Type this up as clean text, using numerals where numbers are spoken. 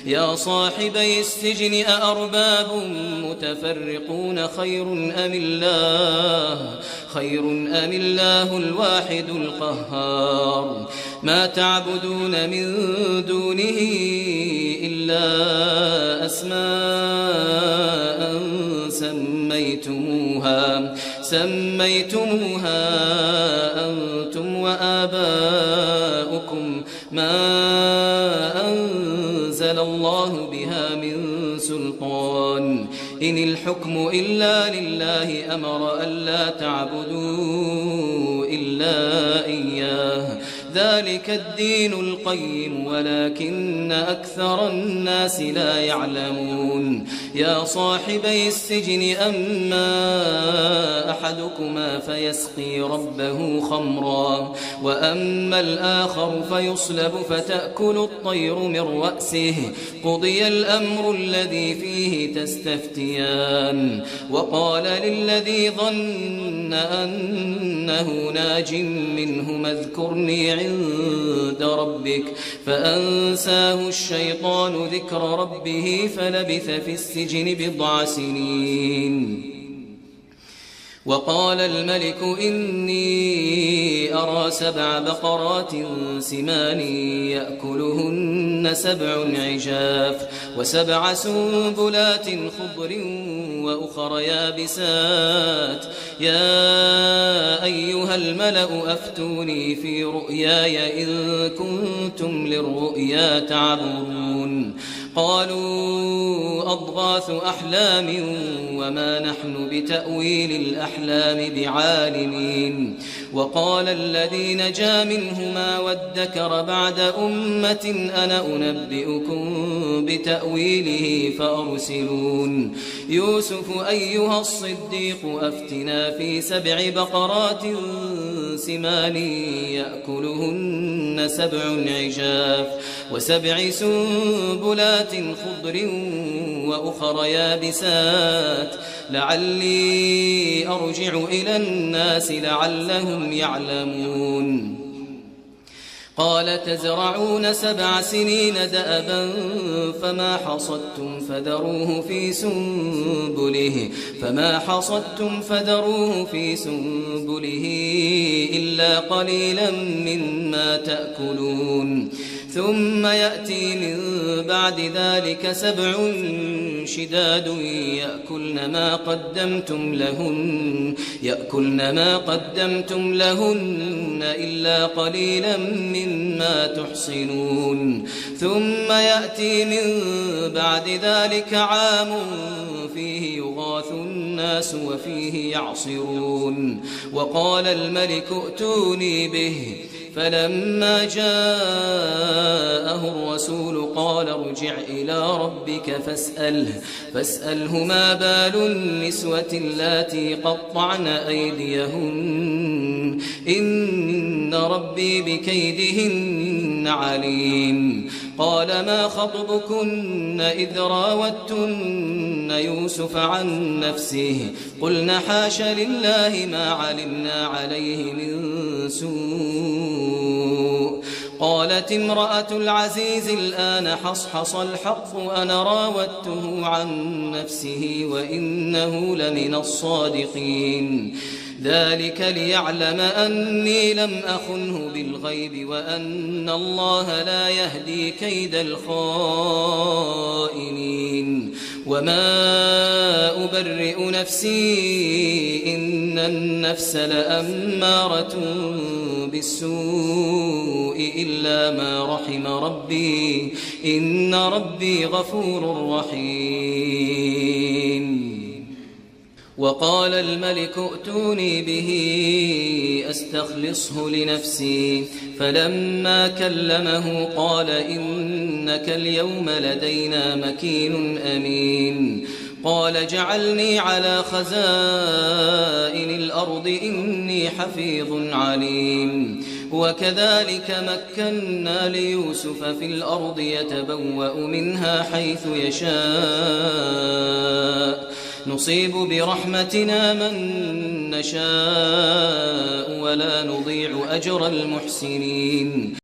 يا صاحبي السجن أأرباب متفرقون خير أم الله الواحد القهار ما تعبدون من دونه إلا أسماء سميتموها أنتم وآباؤكم ما أنزل الله بها من سلطان إن الحكم إلا لله أمر ألا تعبدوا إلا إياه ذلك الدين القيم ولكن أكثر الناس لا يعلمون يا صاحبي السجن أما أحدكما فيسقي ربه خمرا وأما الآخر فيصلب فتأكل الطير من رأسه قضي الأمر الذي فيه تستفتيان وقال للذي ظن أنه ناج منهما اذكرني عند ربك فأنساه الشيطان ذكر ربه فلبث في السجن بضع سنين وقال الملك إني أرى 7 بقرات سمان يأكلهن 7 عجاف و7 سنبلات خضر وأخر يابسات يا أيها الملأ أفتوني في رؤياي إن كنتم للرؤيا تعبرون قالوا أضغاث أحلام وما نحن بتأويل الأحلام بعالمين وقال الذي نجا منهما وادكر بعد أمة أنا أنبئكم بتأويله فأرسلون يوسف أيها الصديق أفتنا في 7 بقرات سمان يأكلهن 7 عجاف و7 سنبلات خضر وأخر يابسات لعلي أرجع إلى الناس لعلهم يعلمون قال تزرعون 7 سنين دأبا فما حصدتم فذروه في سنبله إلا قليلا مما تأكلون ثم يأتي من بعد ذلك 7 شداد يأكلن ما قدمتم لهن إلا قليلا مما تحصنون ثم يأتي من بعد ذلك عام فيه يغاث الناس وفيه يعصرون وقال الملك ائتوني به فلما جاءه الرسول قال ارجع إلى ربك فاسأله ما بال النسوة اللاتي قطعن أيديهن إن ربي بكيدهن عليم قال ما خطبكن إذ راوتن يوسف عن نفسه قلنا حاش لله ما علمنا عليه من سوء قالت امرأة العزيز الآن حصحص الحق أنا راودته عن نفسه وإنه لمن الصادقين ذلك ليعلم أني لم أخنه بالغيب وأن الله لا يهدي كيد الخائنين وما أبرئ نفسي إن النفس لأمارة بالسوء إلا ما رحم ربي إن ربي غفور رحيم وقال الملك ائتوني به أستخلصه لنفسي فلما كلمه قال إنك اليوم لدينا مكين أمين قال جعلني على خزائن الأرض إني حفيظ عليم وكذلك مكنا ليوسف في الأرض يتبوأ منها حيث يشاء نصيب برحمتنا من نشاء ولا نضيع أجر المحسنين